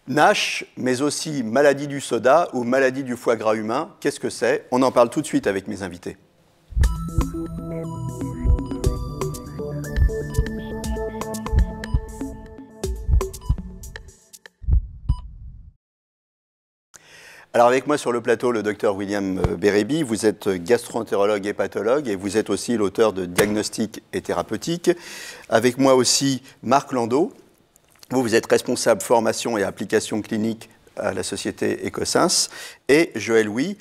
NASH, mais aussi maladie du soda ou maladie du foie gras humain. Qu'est-ce que c'est? On en parle tout de suite avec mes invités. Alors avec moi sur le plateau, le docteur William Bérébi, vous êtes gastro-entérologue et pathologue et vous êtes aussi l'auteur de Diagnostic et Thérapeutique. Avec moi aussi Marc Landau, vous êtes responsable formation et application clinique à la société Ecosens. Et Joël Houy,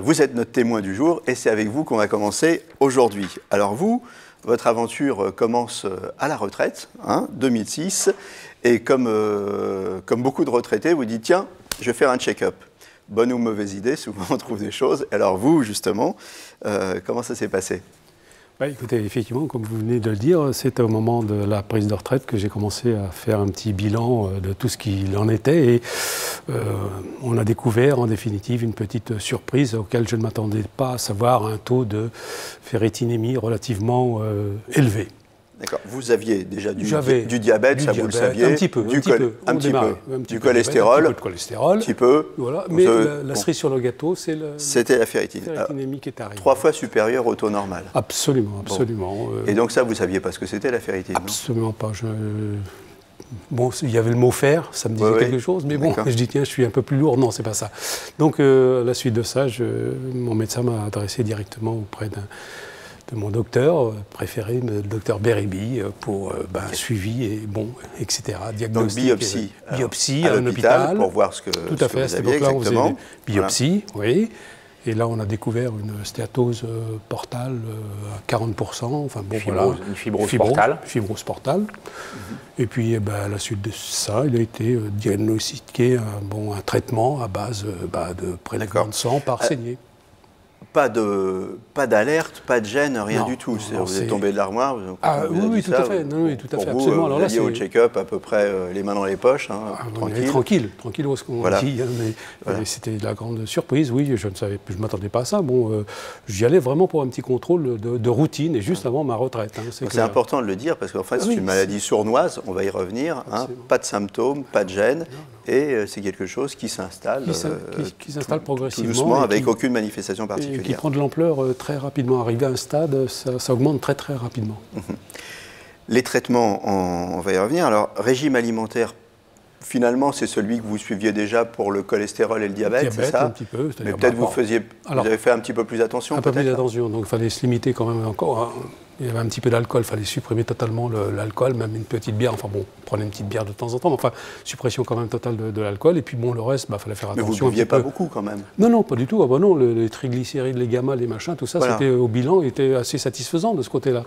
vous êtes notre témoin du jour et c'est avec vous qu'on va commencer aujourd'hui. Alors vous, votre aventure commence à la retraite, 2006, et comme beaucoup de retraités, vous dites tiens, je vais faire un check-up. Bonne ou mauvaise idée, souvent on trouve des choses. Alors vous, justement, comment ça s'est passé? Écoutez, effectivement, comme vous venez de le dire, c'est au moment de la prise de retraite que j'ai commencé à faire un petit bilan de tout ce qu'il en était. Et on a découvert, en définitive, une petite surprise auquel je ne m'attendais pas, à savoir un taux de ferritinémie relativement élevé. D'accord. Vous aviez déjà du diabète, ça vous le saviez. Un petit peu. Du cholestérol. Un petit peu de cholestérol. Un petit peu. Voilà. Mais la cerise sur le gâteau, c'est c'était la ferritinémie qui est arrivée. 3 fois supérieure au taux normal. Absolument, absolument. Bon. Et donc ça, vous ne saviez pas ce que c'était la ferritine? Absolument pas. Bon, il y avait le mot fer, ça me disait quelque chose, mais bon, je dis tiens, je suis un peu plus lourd. Non, c'est pas ça. Donc, à la suite de ça, mon médecin m'a adressé directement auprès de mon docteur préféré, le docteur Bérébi, pour suivi et etc. Diagnostic. Donc biopsie à un hôpital. Pour voir ce que tout à fait, vous aviez exactement. On faisait des biopsies, oui. Et là, on a découvert une stéatose portale à 40%. Enfin, une fibrose portale. Fibrose portale. Et puis, à la suite de ça, il a été diagnostiqué un traitement à base de prélèvement de sang par saignée. Pas d'alerte, pas de gêne, rien du tout. Vous êtes tombé de l'armoire. Oui, tout à fait. Oui, tout à fait, absolument. Vous alliez au check-up à peu près les mains dans les poches, tranquille, ce qu'on dit. Mais c'était la grande surprise. Oui, je ne savais plus, je m'attendais pas à ça. J'y allais vraiment pour un petit contrôle de routine et juste avant ma retraite. C'est important de le dire parce qu'en fait, c'est une maladie sournoise. On va y revenir. Pas de symptômes, pas de gêne. Et c'est quelque chose qui s'installe qui s'installe progressivement. Tout doucement, avec aucune manifestation particulière. Qui prend de l'ampleur très rapidement. Arrivé à un stade, ça augmente très très rapidement. Les traitements, on va y revenir. Alors, régime alimentaire, finalement, c'est celui que vous suiviez déjà pour le cholestérol et le diabète, c'est ça? Un petit peu. Mais peut-être vous avez fait un petit peu plus attention. Un peu plus attention, donc il fallait se limiter quand même encore. Il y avait un petit peu d'alcool, il fallait supprimer totalement l'alcool, même une petite bière. Enfin bon, on prenait une petite bière de temps en temps, mais enfin, suppression quand même totale de l'alcool. Et puis bon, le reste, il fallait faire attention. Mais vous ne buviez pas beaucoup quand même? Non, pas du tout. Ah non, les triglycérides, les gamma, les machins, tout ça, c'était au bilan, était assez satisfaisant de ce côté-là.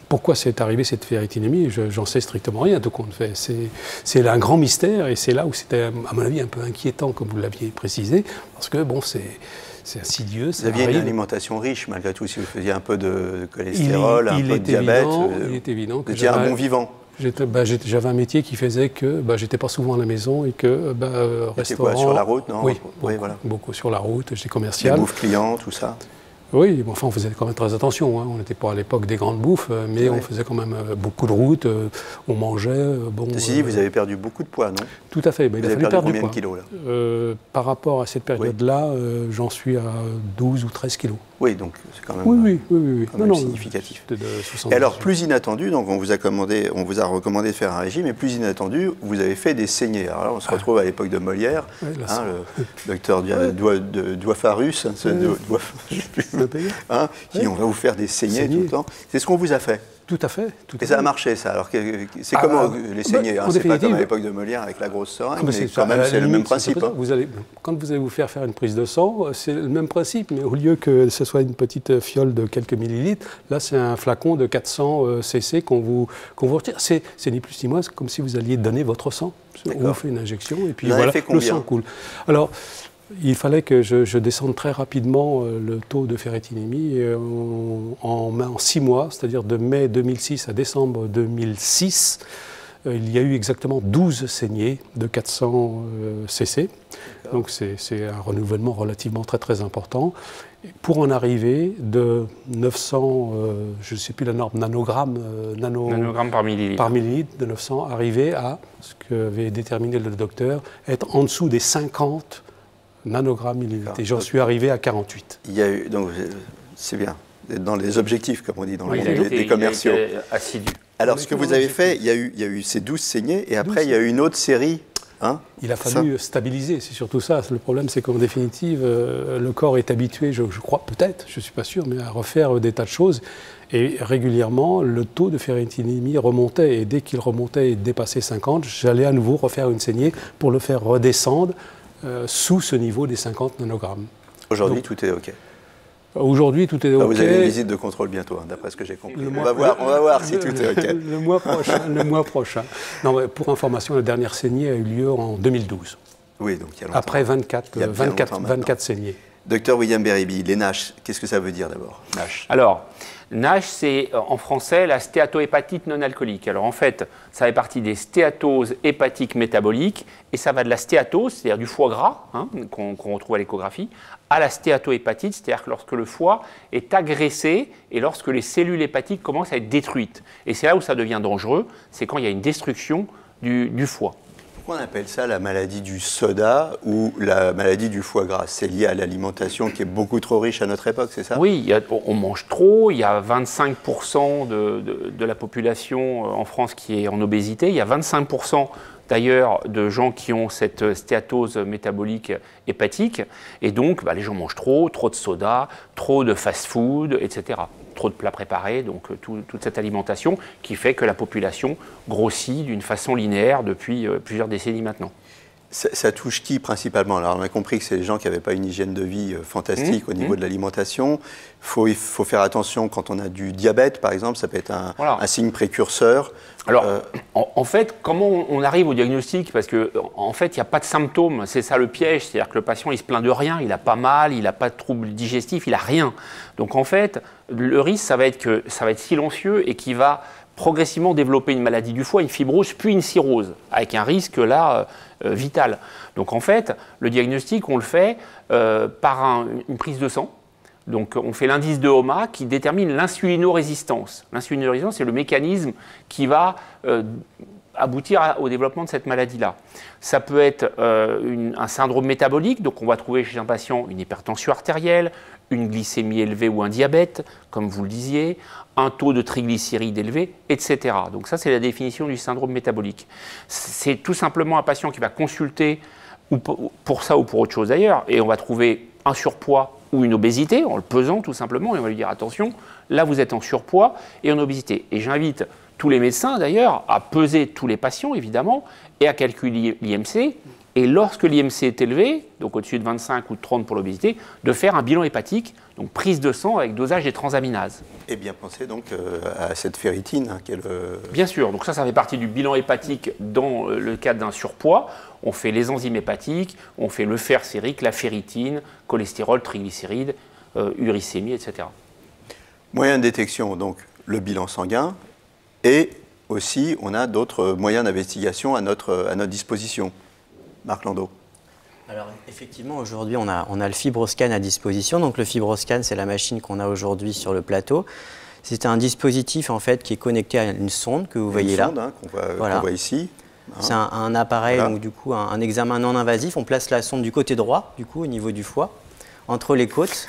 Pourquoi c'est arrivé cette ferritinémie? J'en sais strictement rien, tout compte fait. C'est un grand mystère et c'est là où c'était, à mon avis, un peu inquiétant, comme vous l'aviez précisé, parce que bon, c'est insidieux. Vous aviez une alimentation riche, malgré tout, si vous faisiez un peu de cholestérol, un peu de diabète. Il est évident que vous étiez un bon vivant. J'avais un métier qui faisait que j'étais pas souvent à la maison et que restaurant... Quoi, sur la route, non? Oui, beaucoup sur la route, j'étais commercial. Les bouffes clients, tout ça? Oui, enfin on faisait quand même très attention. On n'était pas à l'époque des grandes bouffes, mais on faisait quand même beaucoup de routes, on mangeait. Ceci dit, vous avez perdu beaucoup de poids, non? Tout à fait. Il a fallu perdre combien de kilos là? Par rapport à cette période-là, j'en suis à 12 ou 13 kilos. Oui, donc c'est quand même, significatif. Et alors, plus inattendu, donc on vous a recommandé de faire un régime, et plus inattendu, vous avez fait des saignées. Alors là, on se retrouve à l'époque de Molière, le docteur Doifarus, qui on va vous faire des saignées tout le temps. C'est ce qu'on vous a fait. Tout à fait. Et ça a marché, ça. Alors, c'est comment les saignées? C'est pas comme à l'époque de Molière avec la grosse seringue, mais quand même, c'est le même principe. Quand vous allez vous faire une prise de sang, c'est le même principe, mais au lieu que ce soit une petite fiole de quelques millilitres, là, c'est un flacon de 400 cc qu'on vous retire. C'est ni plus ni moins comme si vous alliez donner votre sang. On vous fait une injection, et puis voilà, le sang coule. Alors, il fallait que je descende très rapidement le taux de ferritinémie en 6 mois, c'est-à-dire de mai 2006 à décembre 2006. il y a eu exactement 12 saignées de 400 cc. Donc c'est un renouvellement relativement très important. Pour en arriver de 900, je ne sais plus la norme, nanogrammes par millilitre, de 900, arriver à ce qu'avait déterminé le docteur, être en dessous des 50 nanogrammes millilitres. Et j'en suis arrivé à 48. Il y a eu, donc c'est bien, dans les objectifs, comme on dit dans le monde des commerciaux. Il a été assidu. Alors ce que vous avez fait, il y a eu ces 12 saignées, et après il y a eu une autre série. Hein, il a fallu stabiliser, c'est surtout ça. Le problème, c'est qu'en définitive, le corps est habitué, je crois, peut-être, je ne suis pas sûr, mais à refaire des tas de choses. Et régulièrement, le taux de ferritinémie remontait. Et dès qu'il remontait et dépassait 50, j'allais à nouveau refaire une saignée pour le faire redescendre sous ce niveau des 50 nanogrammes. Aujourd'hui, tout est OK. Aujourd'hui, tout est OK. Vous avez une visite de contrôle bientôt, hein, d'après ce que j'ai compris. On va voir si tout est OK. Le mois prochain. Non, mais pour information, la dernière saignée a eu lieu en 2012. Oui, donc il y a longtemps. Après 24 saignées. Docteur William Bérébi, les NASH, qu'est-ce que ça veut dire d'abord, NASH? Alors, NASH, c'est en français la stéatohépatite non alcoolique. Alors en fait, ça fait partie des stéatoses hépatiques métaboliques et ça va de la stéatose, c'est-à-dire du foie gras, hein, qu'on retrouve à l'échographie, à la stéatohépatite, c'est-à-dire que lorsque le foie est agressé et lorsque les cellules hépatiques commencent à être détruites. Et c'est là où ça devient dangereux, c'est quand il y a une destruction du foie. Pourquoi on appelle ça la maladie du soda ou la maladie du foie gras? C'est lié à l'alimentation qui est beaucoup trop riche à notre époque, c'est ça? Oui, on mange trop, il y a 25% de la population en France qui est en obésité, il y a 25% d'ailleurs de gens qui ont cette stéatose métabolique hépatique, et donc les gens mangent trop de soda, trop de fast-food, etc. Trop de plats préparés, donc toute cette alimentation qui fait que la population grossit d'une façon linéaire depuis plusieurs décennies maintenant. Ça touche qui principalement? Alors on a compris que c'est les gens qui n'avaient pas une hygiène de vie fantastique au niveau de l'alimentation. Il faut faire attention quand on a du diabète, par exemple, ça peut être un signe précurseur. Alors, en fait, comment on arrive au diagnostic? Parce qu'en fait, il n'y a pas de symptômes, c'est ça le piège, c'est-à-dire que le patient, il se plaint de rien, il n'a pas mal, il n'a pas de troubles digestifs, il n'a rien. Donc en fait, le risque, ça va être silencieux et qu'il va progressivement développer une maladie du foie, une fibrose, puis une cirrhose, avec un risque là vital. Donc en fait, le diagnostic, on le fait par une prise de sang. Donc on fait l'indice de HOMA qui détermine l'insulinorésistance. L'insulinorésistance, c'est le mécanisme qui va aboutir au développement de cette maladie-là. Ça peut être un syndrome métabolique, donc on va trouver chez un patient une hypertension artérielle, une glycémie élevée ou un diabète, comme vous le disiez, un taux de triglycérides élevé, etc. Donc ça, c'est la définition du syndrome métabolique. C'est tout simplement un patient qui va consulter pour ça ou pour autre chose d'ailleurs, et on va trouver un surpoids ou une obésité, en le pesant tout simplement, et on va lui dire attention, là vous êtes en surpoids et en obésité. Et j'invite tous les médecins d'ailleurs à peser tous les patients évidemment et à calculer l'IMC. Et lorsque l'IMC est élevé, donc au-dessus de 25 ou de 30 pour l'obésité, de faire un bilan hépatique, donc prise de sang avec dosage des transaminases. Et bien penser donc à cette ferritine. Hein, Bien sûr, donc ça fait partie du bilan hépatique dans le cadre d'un surpoids. On fait les enzymes hépatiques, on fait le fer sérique, la ferritine, cholestérol, triglycérides, uricémie, etc. Moyen de détection, donc le bilan sanguin, et aussi on a d'autres moyens d'investigation à notre disposition. Marc Landau. Alors effectivement, aujourd'hui, on a le FibroScan à disposition. Donc le FibroScan, c'est la machine qu'on a aujourd'hui sur le plateau. C'est un dispositif en fait qui est connecté à une sonde que vous voyez là. Une sonde qu'on voit ici. C'est un appareil, donc du coup un examen non invasif. On place la sonde du côté droit, du coup au niveau du foie, entre les côtes.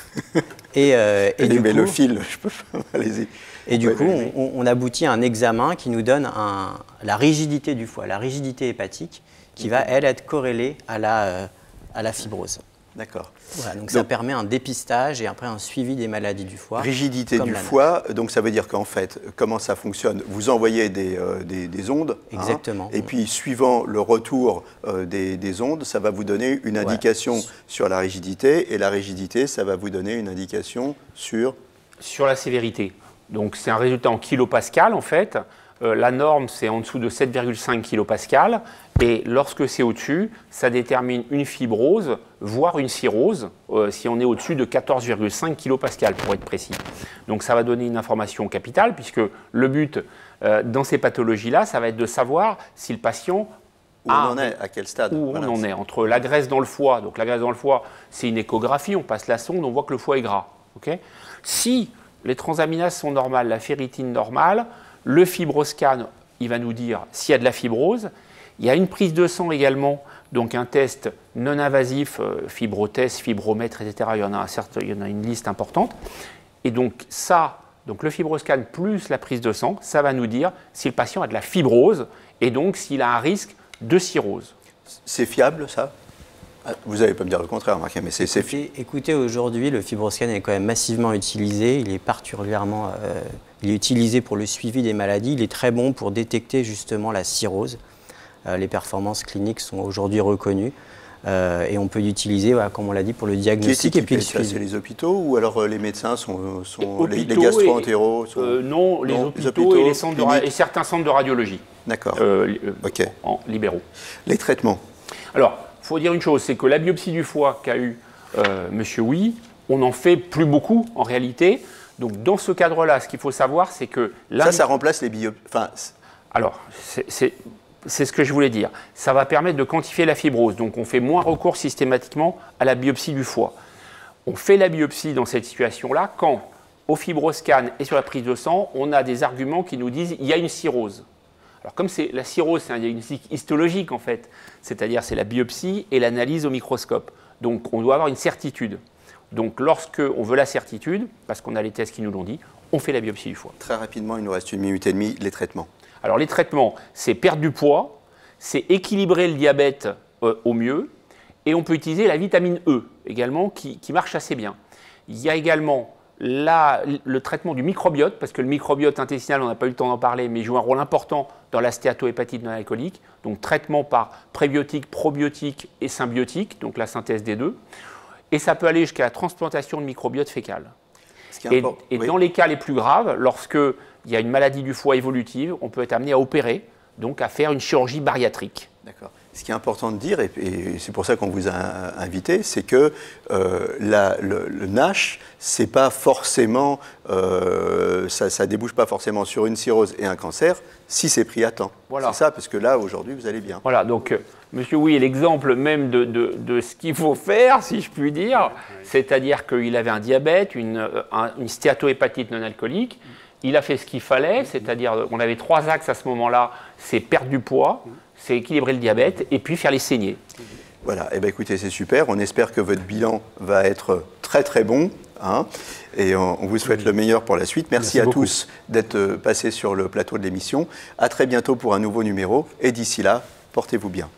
et du coup, le fil, je peux pas. Allez-y. Et du coup, on aboutit à un examen qui nous donne la rigidité du foie, la rigidité hépatique, qui va, elle, être corrélée à la fibrose. D'accord. Voilà, donc ça permet un dépistage et après un suivi des maladies du foie. Rigidité du foie, donc ça veut dire qu'en fait, comment ça fonctionne? Vous envoyez des ondes. Exactement. Et puis, suivant le retour des ondes, ça va vous donner une indication sur la rigidité. Et la rigidité, ça va vous donner une indication sur la sévérité. Donc c'est un résultat en kilopascal en fait. La norme, c'est en dessous de 7,5 kilopascal. Et lorsque c'est au-dessus, ça détermine une fibrose, voire une cirrhose, si on est au-dessus de 14,5 kilopascal, pour être précis. Donc ça va donner une information capitale, puisque le but dans ces pathologies-là, ça va être de savoir si le patient où on en est, à quel stade. Où on en est, entre la graisse dans le foie. Donc la graisse dans le foie, c'est une échographie, on passe la sonde, on voit que le foie est gras. Okay, si les transaminases sont normales, la ferritine normale, le fibroscan, il va nous dire s'il y a de la fibrose. Il y a une prise de sang également, donc un test non invasif, fibrotest, fibromètre, etc. Il y en a une liste importante. Et donc ça, donc le fibroscan plus la prise de sang, ça va nous dire si le patient a de la fibrose et donc s'il a un risque de cirrhose. C'est fiable, ça? Vous n'allez pas me dire le contraire, Marc, mais c'est fiable. Écoutez, aujourd'hui, le fibroscan est quand même massivement utilisé. Il est particulièrement il est utilisé pour le suivi des maladies. Il est très bon pour détecter justement la cirrhose. Les performances cliniques sont aujourd'hui reconnues. Et on peut l'utiliser, voilà, comme on l'a dit, pour le diagnostic et puis le suivi. C'est les hôpitaux ou alors les médecins sont les hôpitaux gastro-entéros non, les hôpitaux et, et certains centres de radiologie. D'accord. En libéraux. Les traitements. Alors, il faut dire une chose, c'est que la biopsie du foie qu'a eu M. Houy, on n'en fait plus beaucoup en réalité. Donc, dans ce cadre-là, ce qu'il faut savoir, c'est que... Ça remplace les biopsies. Enfin, alors, c'est ce que je voulais dire. Ça va permettre de quantifier la fibrose. Donc, on fait moins recours systématiquement à la biopsie du foie. On fait la biopsie dans cette situation-là quand, au fibroscan et sur la prise de sang, on a des arguments qui nous disent qu'il y a une cirrhose. Alors, comme la cirrhose, c'est un diagnostic histologique, en fait, c'est-à-dire c'est la biopsie et l'analyse au microscope. Donc, on doit avoir une certitude. Donc, lorsqu'on veut la certitude, parce qu'on a les tests qui nous l'ont dit, on fait la biopsie du foie. Très rapidement, il nous reste 1 minute et demie, les traitements. Alors les traitements, c'est perdre du poids, c'est équilibrer le diabète au mieux, et on peut utiliser la vitamine E également qui marche assez bien. Il y a également le traitement du microbiote, parce que le microbiote intestinal, on n'a pas eu le temps d'en parler, mais il joue un rôle important dans la stéatohépatite non alcoolique, donc traitement par prébiotique, probiotique et symbiotique, donc la synthèse des deux, et ça peut aller jusqu'à la transplantation de microbiote fécal. Et dans les cas les plus graves, lorsqu'il y a une maladie du foie évolutive, on peut être amené à opérer, donc à faire une chirurgie bariatrique. D'accord. Ce qui est important de dire, et c'est pour ça qu'on vous a invité, c'est que le NASH, c'est pas forcément, ça débouche pas forcément sur une cirrhose et un cancer, si c'est pris à temps. Voilà. C'est ça, parce que là, aujourd'hui, vous allez bien. Voilà, donc Monsieur Houy est l'exemple même de ce qu'il faut faire, si je puis dire. C'est-à-dire qu'il avait un diabète, une stéatohépatite non alcoolique. Il a fait ce qu'il fallait, c'est-à-dire on avait 3 axes à ce moment-là, c'est perdre du poids, c'est équilibrer le diabète et puis faire les saignées. Voilà, eh bien, écoutez, c'est super. On espère que votre bilan va être très très bon. Hein, et on vous souhaite le meilleur pour la suite. Merci à tous d'être passés sur le plateau de l'émission. À très bientôt pour un nouveau numéro. Et d'ici là, portez-vous bien.